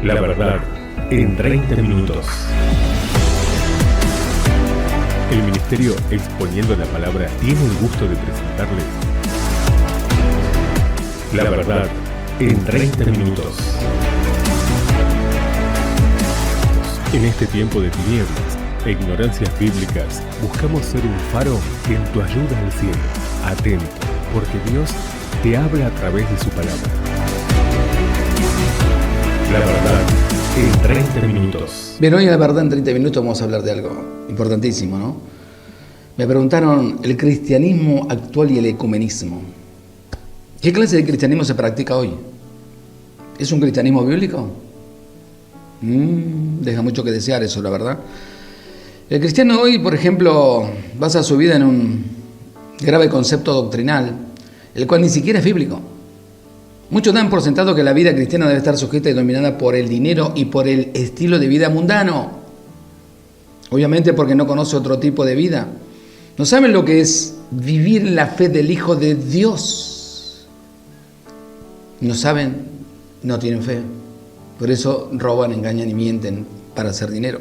La verdad en 30 minutos. El Ministerio Exponiendo la Palabra tiene el gusto de presentarles La verdad en 30 minutos. En este tiempo de tinieblas e ignorancias bíblicas, buscamos ser un faro en tu ayuda al cielo. Atento, porque Dios te habla a través de su palabra. La verdad en 30 minutos. Bien, hoy en La verdad en 30 minutos vamos a hablar de algo importantísimo, ¿no? Me preguntaron el cristianismo actual y el ecumenismo. ¿Qué clase de cristianismo se practica hoy? ¿Es un cristianismo bíblico? Deja mucho que desear eso, la verdad. El cristiano hoy, por ejemplo, basa su vida en un grave concepto doctrinal, el cual ni siquiera es bíblico. Muchos dan por sentado que la vida cristiana debe estar sujeta y dominada por el dinero y por el estilo de vida mundano. Obviamente porque no conoce otro tipo de vida. No saben lo que es vivir la fe del Hijo de Dios. No saben, no tienen fe. Por eso roban, engañan y mienten para hacer dinero.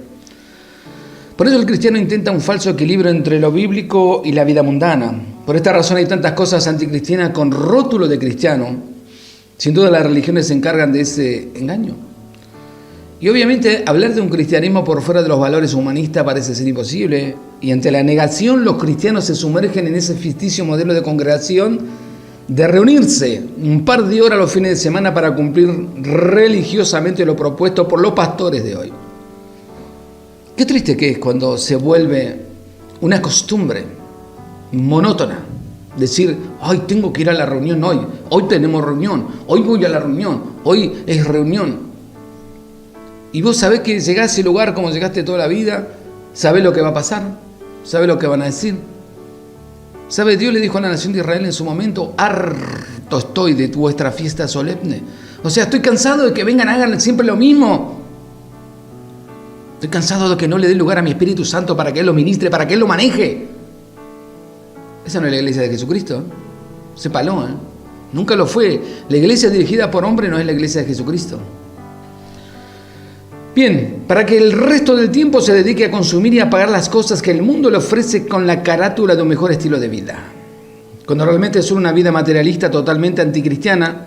Por eso el cristiano intenta un falso equilibrio entre lo bíblico y la vida mundana. Por esta razón hay tantas cosas anticristianas con rótulo de cristiano. Sin duda las religiones se encargan de ese engaño. Y obviamente hablar de un cristianismo por fuera de los valores humanistas parece ser imposible. Y ante la negación los cristianos se sumergen en ese ficticio modelo de congregación de reunirse un par de horas los fines de semana para cumplir religiosamente lo propuesto por los pastores de hoy. Qué triste que es cuando se vuelve una costumbre monótona. Decir, ay, tengo que ir a la reunión hoy tenemos reunión, hoy voy a la reunión, hoy es reunión. Y vos sabés que llegás a ese lugar como llegaste toda la vida, sabés lo que va a pasar, sabés lo que van a decir. ¿Sabes? Dios le dijo a la nación de Israel en su momento, harto estoy de vuestra fiesta solemne. O sea, estoy cansado de que vengan, hagan siempre lo mismo. Estoy cansado de que no le dé lugar a mi Espíritu Santo para que Él lo ministre, para que Él lo maneje. Esa no es la iglesia de Jesucristo, ¿eh? Sépalo, ¿eh? Nunca lo fue. La iglesia dirigida por hombre no es la iglesia de Jesucristo. Bien, para que el resto del tiempo se dedique a consumir y a pagar las cosas que el mundo le ofrece con la carátula de un mejor estilo de vida. Cuando realmente es una vida materialista totalmente anticristiana,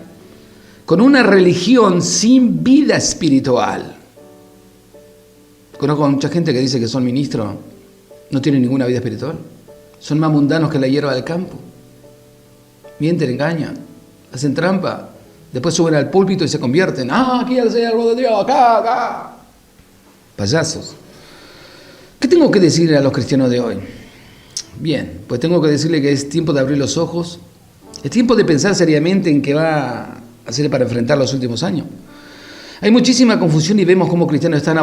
con una religión sin vida espiritual. Conozco a mucha gente que dice que son ministros, no tienen ninguna vida espiritual. Son más mundanos que la hierba del campo. Mienten, engañan, hacen trampa. Después suben al púlpito y se convierten. Aquí el siervo de Dios, acá. Payasos. ¿Qué tengo que decirle a los cristianos de hoy? Bien, pues tengo que decirle que es tiempo de abrir los ojos. Es tiempo de pensar seriamente en qué va a hacer para enfrentar los últimos años. Hay muchísima confusión y vemos cómo cristianos están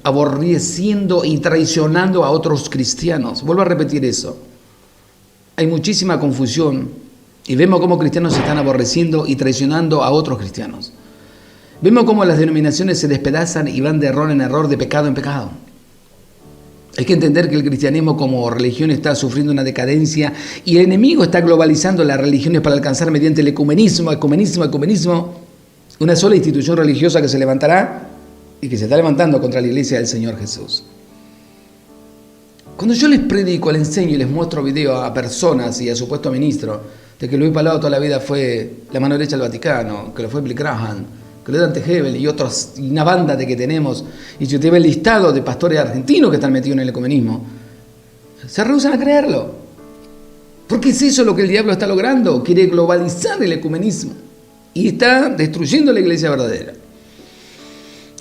aborreciendo y traicionando a otros cristianos. Vuelvo a repetir eso. Hay muchísima confusión y vemos cómo cristianos están aborreciendo y traicionando a otros cristianos. Vemos cómo las denominaciones se despedazan y van de error en error, de pecado en pecado. Hay que entender que el cristianismo como religión está sufriendo una decadencia y el enemigo está globalizando las religiones para alcanzar mediante el ecumenismo, una sola institución religiosa que se levantará y que se está levantando contra la iglesia del Señor Jesús. Cuando yo les predico, les enseño y les muestro videos a personas y a supuestos ministros de que Luis Palau toda la vida fue la mano derecha del Vaticano, que lo fue Billy Graham, que lo Dante Hebel y otros, y una banda de que tenemos, y si usted ve el listado de pastores argentinos que están metidos en el ecumenismo, se rehúsan a creerlo. Porque es eso lo que el diablo está logrando, quiere globalizar el ecumenismo y está destruyendo la iglesia verdadera.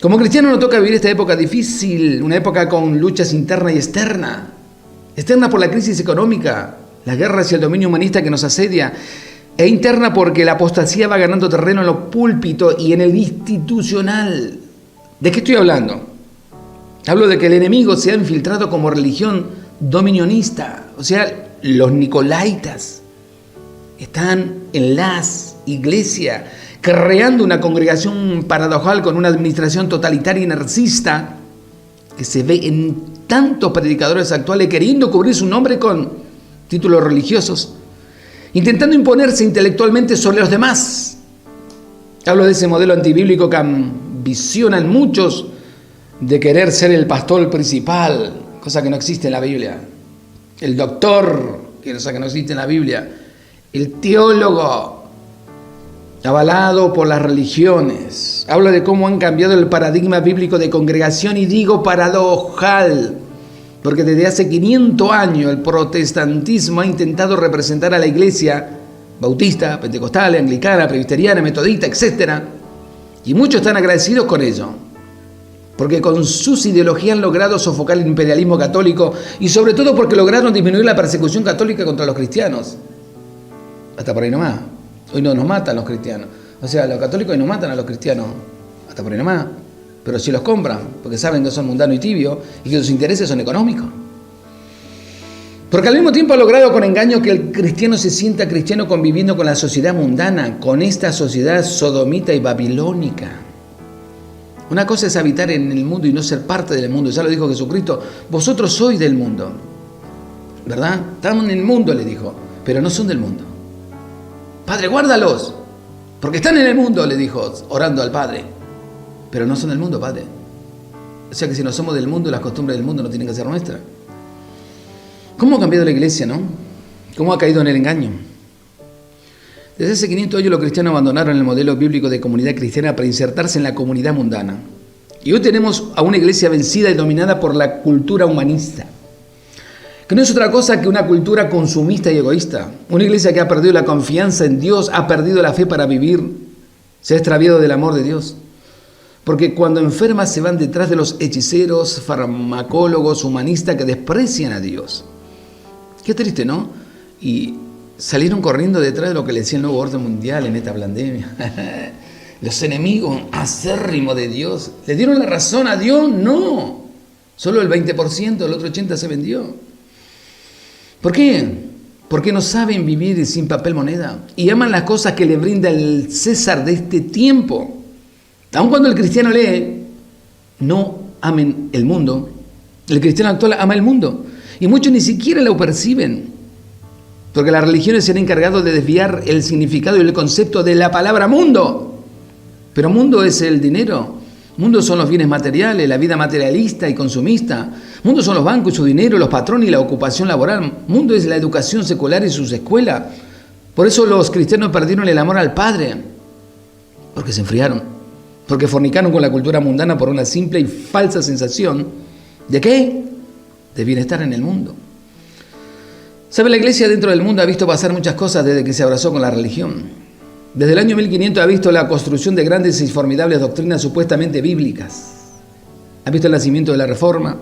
Como cristiano nos toca vivir esta época difícil, una época con luchas interna y externa. Externa por la crisis económica, las guerras y el dominio humanista que nos asedia, e interna porque la apostasía va ganando terreno en los púlpitos y en el institucional. ¿De qué estoy hablando? Hablo de que el enemigo se ha infiltrado como religión dominionista, o sea, los nicolaitas están en las iglesias creando una congregación paradojal con una administración totalitaria y narcisista que se ve en tantos predicadores actuales queriendo cubrir su nombre con títulos religiosos, intentando imponerse intelectualmente sobre los demás. Hablo de ese modelo antibíblico que han visionan muchos de querer ser el pastor principal, cosa que no existe en la Biblia. El doctor, cosa que no existe en la Biblia. El teólogo, avalado por las religiones. Habla de cómo han cambiado el paradigma bíblico de congregación, y digo paradojal, porque desde hace 500 años el protestantismo ha intentado representar a la iglesia bautista, pentecostal, anglicana, presbiteriana, metodista, etc. Y muchos están agradecidos con ello, porque con sus ideologías han logrado sofocar el imperialismo católico, y sobre todo porque lograron disminuir la persecución católica contra los cristianos. Hasta por ahí nomás. Hoy no nos matan los cristianos. O sea, los católicos hoy no matan a los cristianos. Hasta por ahí nomás. Pero sí los compran, porque saben que son mundanos y tibios y que sus intereses son económicos. Porque al mismo tiempo ha logrado con engaño que el cristiano se sienta cristiano conviviendo con la sociedad mundana, con esta sociedad sodomita y babilónica. Una cosa es habitar en el mundo y no ser parte del mundo. Ya lo dijo Jesucristo, vosotros sois del mundo. ¿Verdad? Estamos en el mundo, le dijo, pero no son del mundo. Padre, guárdalos, porque están en el mundo, le dijo, orando al Padre. Pero no son del mundo, Padre. O sea que si no somos del mundo, las costumbres del mundo no tienen que ser nuestras. ¿Cómo ha cambiado la iglesia, no? ¿Cómo ha caído en el engaño? Desde hace 500 años los cristianos abandonaron el modelo bíblico de comunidad cristiana para insertarse en la comunidad mundana. Y hoy tenemos a una iglesia vencida y dominada por la cultura humanista, que no es otra cosa que una cultura consumista y egoísta. Una iglesia que ha perdido la confianza en Dios, ha perdido la fe para vivir, se ha extraviado del amor de Dios. Porque cuando enfermas se van detrás de los hechiceros, farmacólogos, humanistas que desprecian a Dios. Qué triste, ¿no? Y salieron corriendo detrás de lo que le decía el nuevo orden mundial en esta pandemia. Los enemigos acérrimos de Dios. ¿Le dieron la razón a Dios? No. Solo el 20%, el otro 80% se vendió. ¿Por qué? Porque no saben vivir sin papel moneda y aman las cosas que le brinda el César de este tiempo. Aun cuando el cristiano lee, no amen el mundo. El cristiano actual ama el mundo y muchos ni siquiera lo perciben, porque las religiones se han encargado de desviar el significado y el concepto de la palabra mundo. Pero mundo es el dinero, mundo son los bienes materiales, la vida materialista y consumista. Mundo son los bancos y su dinero, los patrones y la ocupación laboral. Mundo es la educación secular y sus escuelas. Por eso los cristianos perdieron el amor al Padre, porque se enfriaron, porque fornicaron con la cultura mundana por una simple y falsa sensación ¿de qué? De bienestar en el mundo. ¿Sabe? La iglesia dentro del mundo ha visto pasar muchas cosas desde que se abrazó con la religión. Desde el año 1500 ha visto la construcción de grandes y formidables doctrinas supuestamente bíblicas. Ha visto el nacimiento de la Reforma,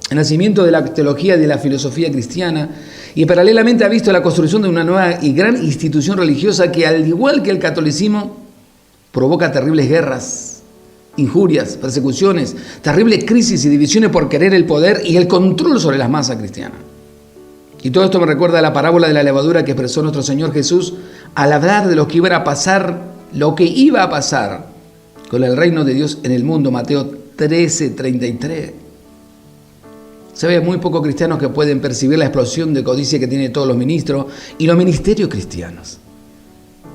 el nacimiento de la teología y de la filosofía cristiana, y paralelamente ha visto la construcción de una nueva y gran institución religiosa que, al igual que el catolicismo, provoca terribles guerras, injurias, persecuciones, terribles crisis y divisiones por querer el poder y el control sobre las masas cristianas. Y todo esto me recuerda a la parábola de la levadura que expresó nuestro Señor Jesús al hablar de lo que iba a pasar con el reino de Dios en el mundo, Mateo 13:33. ¿Sabe? Hay muy pocos cristianos que pueden percibir la explosión de codicia que tienen todos los ministros y los ministerios cristianos.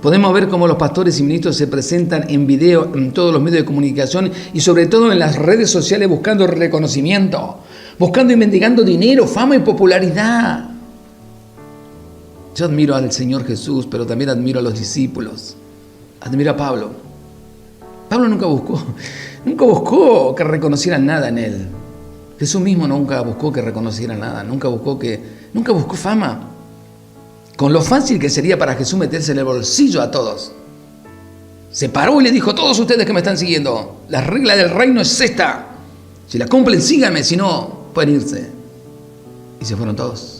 Podemos ver cómo los pastores y ministros se presentan en video en todos los medios de comunicación y sobre todo en las redes sociales buscando reconocimiento, buscando y mendigando dinero, fama y popularidad. Yo admiro al Señor Jesús, pero también admiro a los discípulos. Admiro a Pablo. Pablo nunca buscó que reconocieran nada en él. Jesús mismo nunca buscó que reconocieran nada, nunca buscó fama. Con lo fácil que sería para Jesús meterse en el bolsillo a todos. Se paró y le dijo: todos ustedes que me están siguiendo, la regla del reino es esta. Si la cumplen, síganme, si no, pueden irse. Y se fueron todos.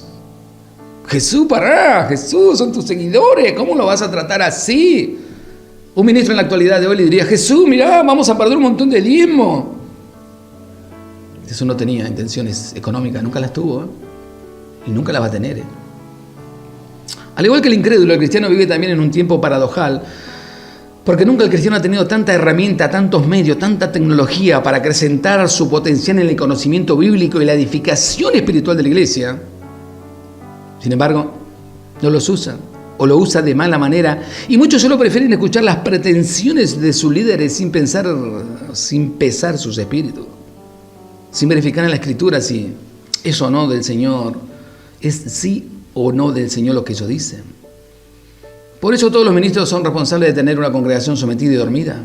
Jesús, pará, Jesús, son tus seguidores, ¿cómo lo vas a tratar así? Un ministro en la actualidad de hoy le diría: Jesús, mirá, vamos a perder un montón de diezmo. Jesús no tenía intenciones económicas, nunca las tuvo, y nunca las va a tener. Al igual que el incrédulo, el cristiano vive también en un tiempo paradojal, porque nunca el cristiano ha tenido tanta herramienta, tantos medios, tanta tecnología para acrecentar su potencial en el conocimiento bíblico y la edificación espiritual de la iglesia. Sin embargo, no los usa o lo usa de mala manera, y muchos solo prefieren escuchar las pretensiones de sus líderes sin pesar sus espíritus, sin verificar en la Escritura si es o no del Señor, es sí o no del Señor lo que ellos dicen. Por eso todos los ministros son responsables de tener una congregación sometida y dormida.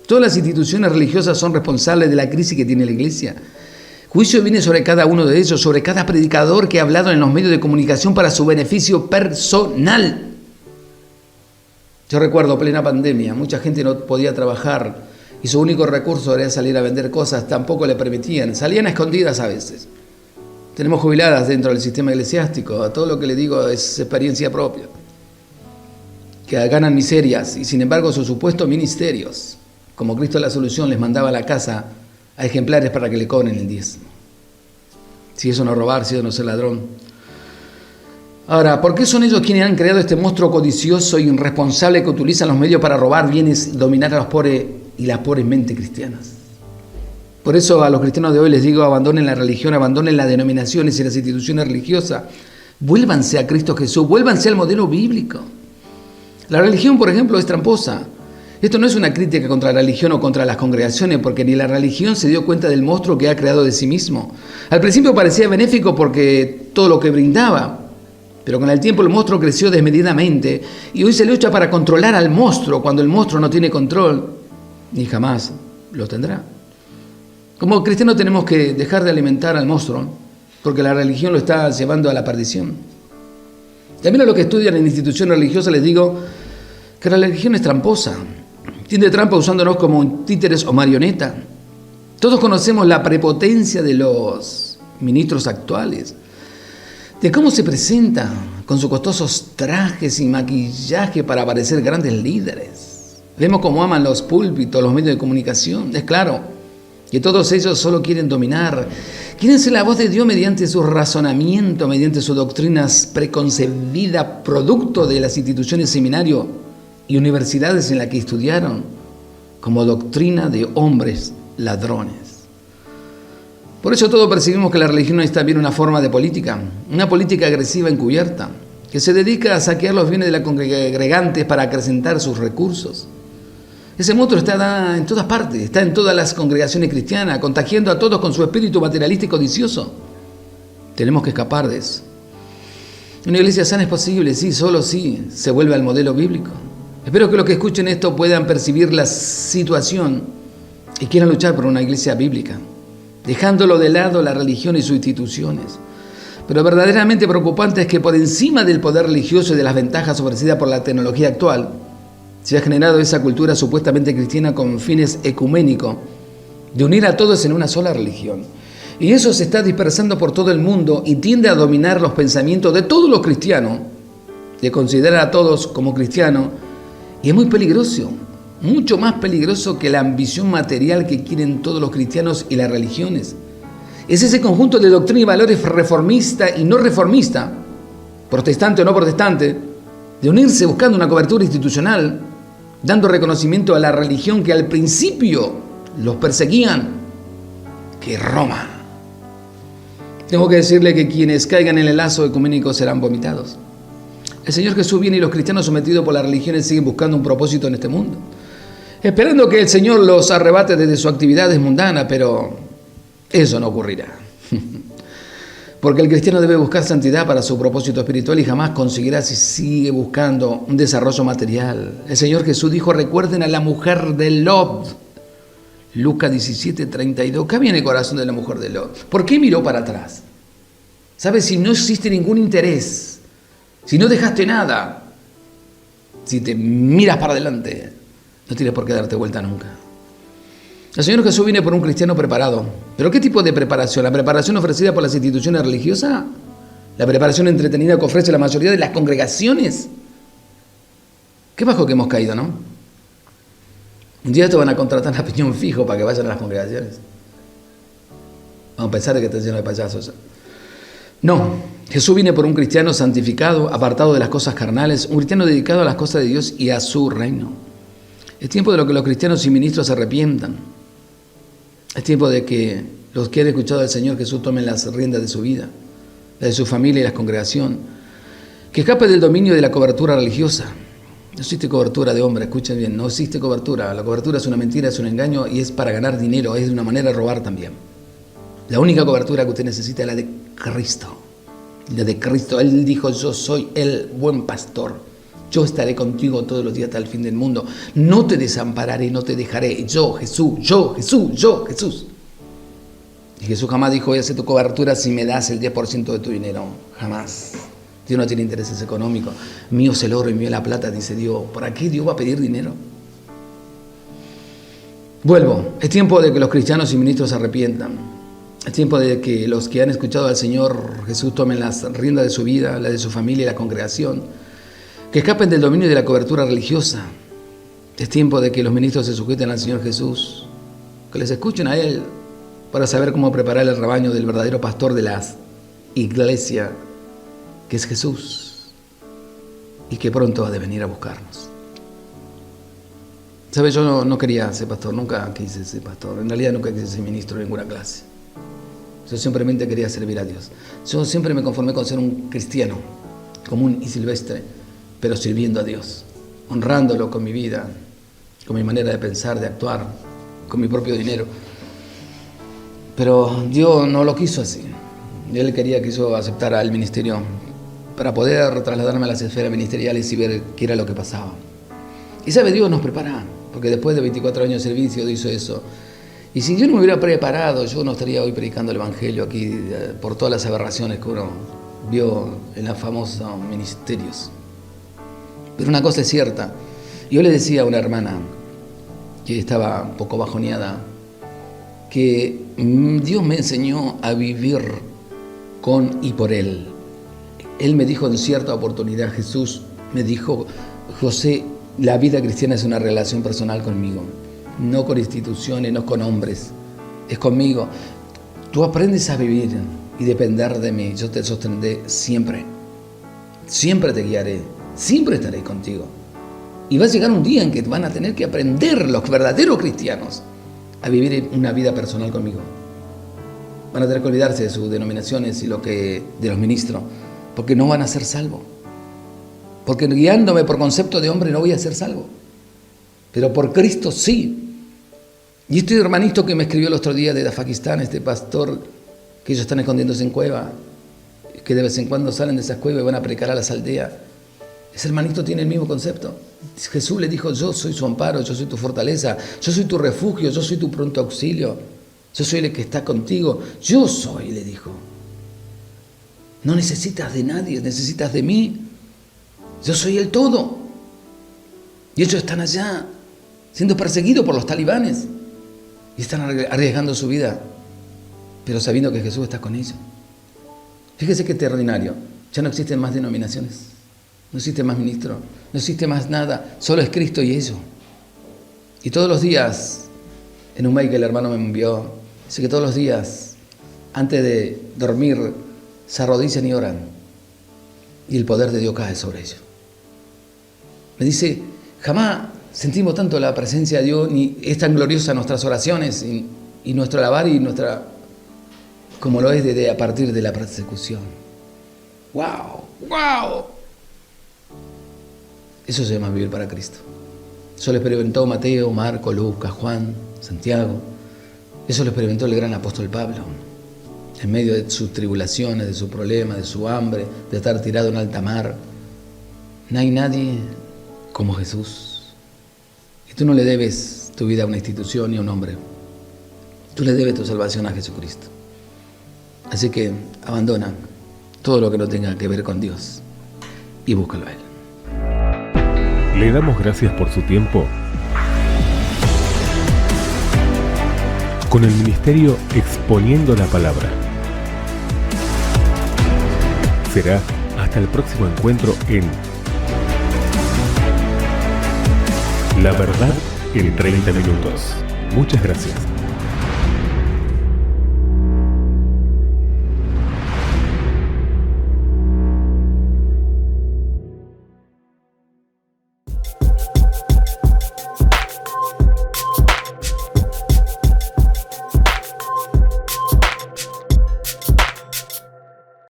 Todas las instituciones religiosas son responsables de la crisis que tiene la iglesia. Juicio viene sobre cada uno de ellos, sobre cada predicador que ha hablado en los medios de comunicación para su beneficio personal. Yo recuerdo plena pandemia, mucha gente no podía trabajar y su único recurso era salir a vender cosas, tampoco le permitían, salían a escondidas a veces. Tenemos jubiladas dentro del sistema eclesiástico, a todo lo que le digo es experiencia propia, que ganan miserias y sin embargo sus supuestos ministerios, como Cristo la Solución, les mandaba a la casa a ejemplares para que le cobren el diezmo. Si eso no es robar, si eso no es ser ladrón. Ahora, ¿por qué son ellos quienes han creado este monstruo codicioso e irresponsable que utilizan los medios para robar bienes, dominar a los pobres y las pobres mentes cristianas? Por eso a los cristianos de hoy les digo, abandonen la religión, abandonen las denominaciones y las instituciones religiosas, vuélvanse a Cristo Jesús, vuélvanse al modelo bíblico. La religión, por ejemplo, es tramposa. Esto no es una crítica contra la religión o contra las congregaciones, porque ni la religión se dio cuenta del monstruo que ha creado de sí mismo. Al principio parecía benéfico porque todo lo que brindaba, pero con el tiempo el monstruo creció desmedidamente y hoy se lucha para controlar al monstruo cuando el monstruo no tiene control, ni jamás lo tendrá. Como cristianos tenemos que dejar de alimentar al monstruo, porque la religión lo está llevando a la perdición. También a los que estudian en instituciones religiosas les digo que la religión es tramposa. Tiende trampa usándonos como títeres o marionetas. Todos conocemos la prepotencia de los ministros actuales, de cómo se presentan con sus costosos trajes y maquillaje para parecer grandes líderes. Vemos cómo aman los púlpitos, los medios de comunicación. Es claro que todos ellos solo quieren dominar, quieren ser la voz de Dios mediante su razonamiento, mediante sus doctrinas preconcebidas, producto de las instituciones seminarios y universidades en las que estudiaron, como doctrina de hombres ladrones. Por eso todos percibimos que la religión es también una forma de política, una política agresiva encubierta, que se dedica a saquear los bienes de los congregantes para acrecentar sus recursos. Ese monstruo está en todas partes, está en todas las congregaciones cristianas, contagiando a todos con su espíritu materialista y codicioso. Tenemos que escapar de eso. Una iglesia sana es posible, sí, solo si se vuelve al modelo bíblico. Espero que los que escuchen esto puedan percibir la situación y quieran luchar por una iglesia bíblica, dejándolo de lado la religión y sus instituciones. Pero verdaderamente preocupante es que por encima del poder religioso y de las ventajas ofrecidas por la tecnología actual, se ha generado esa cultura supuestamente cristiana con fines ecuménicos, de unir a todos en una sola religión. Y eso se está dispersando por todo el mundo y tiende a dominar los pensamientos de todos los cristianos, de considerar a todos como cristianos. Y es muy peligroso, mucho más peligroso que la ambición material que quieren todos los cristianos y las religiones. Es ese conjunto de doctrina y valores reformista y no reformista, protestante o no protestante, de unirse buscando una cobertura institucional, dando reconocimiento a la religión que al principio los perseguían, que Roma. Tengo que decirle que quienes caigan en el lazo ecuménico serán vomitados. El Señor Jesús viene y los cristianos sometidos por las religiones siguen buscando un propósito en este mundo, esperando que el Señor los arrebate desde sus actividades mundanas, pero eso no ocurrirá. Porque el cristiano debe buscar santidad para su propósito espiritual y jamás conseguirá si sigue buscando un desarrollo material. El Señor Jesús dijo, recuerden a la mujer de Lot. Lucas 17:32. ¿Qué había en el corazón de la mujer de Lot? ¿Por qué miró para atrás? ¿Sabes? Si no existe ningún interés, si no dejaste nada, si te miras para adelante, no tienes por qué darte vuelta nunca. El Señor Jesús viene por un cristiano preparado. ¿Pero qué tipo de preparación? ¿La preparación ofrecida por las instituciones religiosas? ¿La preparación entretenida que ofrece la mayoría de las congregaciones? Qué bajo que hemos caído, ¿no? Un día te van a contratar a piñón fijo para que vayan a las congregaciones. Vamos a pensar que están llenos de payasos. No, Jesús viene por un cristiano santificado, apartado de las cosas carnales, un cristiano dedicado a las cosas de Dios y a su reino. Es tiempo de lo que los cristianos y ministros se arrepientan. Es tiempo de que los que han escuchado al Señor Jesús tomen las riendas de su vida, la de su familia y la congregación. Que escape del dominio de la cobertura religiosa. No existe cobertura de hombre, escuchen bien, no existe cobertura. La cobertura es una mentira, es un engaño y es para ganar dinero, es una manera de robar también. La única cobertura que usted necesita es la de Cristo. La de Cristo. Él dijo, yo soy el buen pastor. Yo estaré contigo todos los días hasta el fin del mundo. No te desampararé, no te dejaré. Yo, Jesús, yo, Jesús, yo, Jesús. Y Jesús jamás dijo, voy a hacer tu cobertura si me das el 10% de tu dinero. Jamás. Dios no tiene intereses económicos. Mío es el oro y mío la plata, dice Dios. ¿Para qué Dios va a pedir dinero? Vuelvo. Es tiempo de que los cristianos y ministros se arrepientan. Es tiempo de que los que han escuchado al Señor Jesús tomen las riendas de su vida, la de su familia y la congregación. Que escapen del dominio de la cobertura religiosa. Es tiempo de que los ministros se sujeten al Señor Jesús. Que les escuchen a Él para saber cómo preparar el rebaño del verdadero pastor de la iglesia, que es Jesús, y que pronto ha de venir a buscarnos. ¿Sabes? Yo no quería ser pastor, nunca quise ser pastor. En realidad nunca quise ser ministro de ninguna clase. Yo simplemente quería servir a Dios. Yo siempre me conformé con ser un cristiano, común y silvestre, pero sirviendo a Dios, honrándolo con mi vida, con mi manera de pensar, de actuar, con mi propio dinero. Pero Dios no lo quiso así. Él quería que yo aceptara el ministerio para poder trasladarme a las esferas ministeriales y ver qué era lo que pasaba. Y sabe, Dios nos prepara, porque después de 24 años de servicio Dios hizo eso. Y si yo no me hubiera preparado, yo no estaría hoy predicando el Evangelio aquí por todas las aberraciones que uno vio en los famosos ministerios. Pero una cosa es cierta. Yo le decía a una hermana que estaba un poco bajoneada que Dios me enseñó a vivir con y por Él. Él me dijo en cierta oportunidad, Jesús me dijo, José, la vida cristiana es una relación personal conmigo, no con instituciones, no con hombres, es conmigo. Tú aprendes a vivir y depender de mí, yo te sostendré siempre, siempre te guiaré, siempre estaré contigo. Y va a llegar un día en que van a tener que aprender los verdaderos cristianos a vivir una vida personal conmigo. Van a tener que olvidarse de sus denominaciones y de los ministros, porque no van a ser salvos. Porque guiándome por concepto de hombre no voy a ser salvo. Pero por Cristo sí. Y este hermanito que me escribió el otro día de Afganistán, este pastor, que ellos están escondiéndose en cueva, que de vez en cuando salen de esas cuevas y van a predicar a las aldeas. Ese hermanito tiene el mismo concepto. Jesús le dijo, yo soy su amparo, yo soy tu fortaleza, yo soy tu refugio, yo soy tu pronto auxilio, yo soy el que está contigo, yo soy, le dijo. No necesitas de nadie, necesitas de mí. Yo soy el todo. Y ellos están allá, siendo perseguidos por los talibanes, y están arriesgando su vida, pero sabiendo que Jesús está con ellos. Fíjese qué extraordinario. Ya no existen más denominaciones. No existe más ministro, no existe más nada, solo es Cristo y ellos. Y todos los días, en un mail que el hermano me envió, dice que todos los días, antes de dormir, se arrodillan y oran, y el poder de Dios cae sobre ellos. Me dice, jamás sentimos tanto la presencia de Dios, ni es tan gloriosa nuestras oraciones, y nuestro alabar, y nuestra, como lo es a partir de la persecución. ¡Wow! ¡Wow! Eso se llama vivir para Cristo. Eso lo experimentó Mateo, Marco, Lucas, Juan, Santiago. Eso lo experimentó el gran apóstol Pablo. En medio de sus tribulaciones, de sus problemas, de su hambre, de estar tirado en alta mar. No hay nadie como Jesús. Y tú no le debes tu vida a una institución ni a un hombre. Tú le debes tu salvación a Jesucristo. Así que abandona todo lo que no tenga que ver con Dios y búscalo a Él. Le damos gracias por su tiempo con el ministerio Exponiendo la Palabra. Será hasta el próximo encuentro en La Verdad en 30 minutos. Muchas gracias.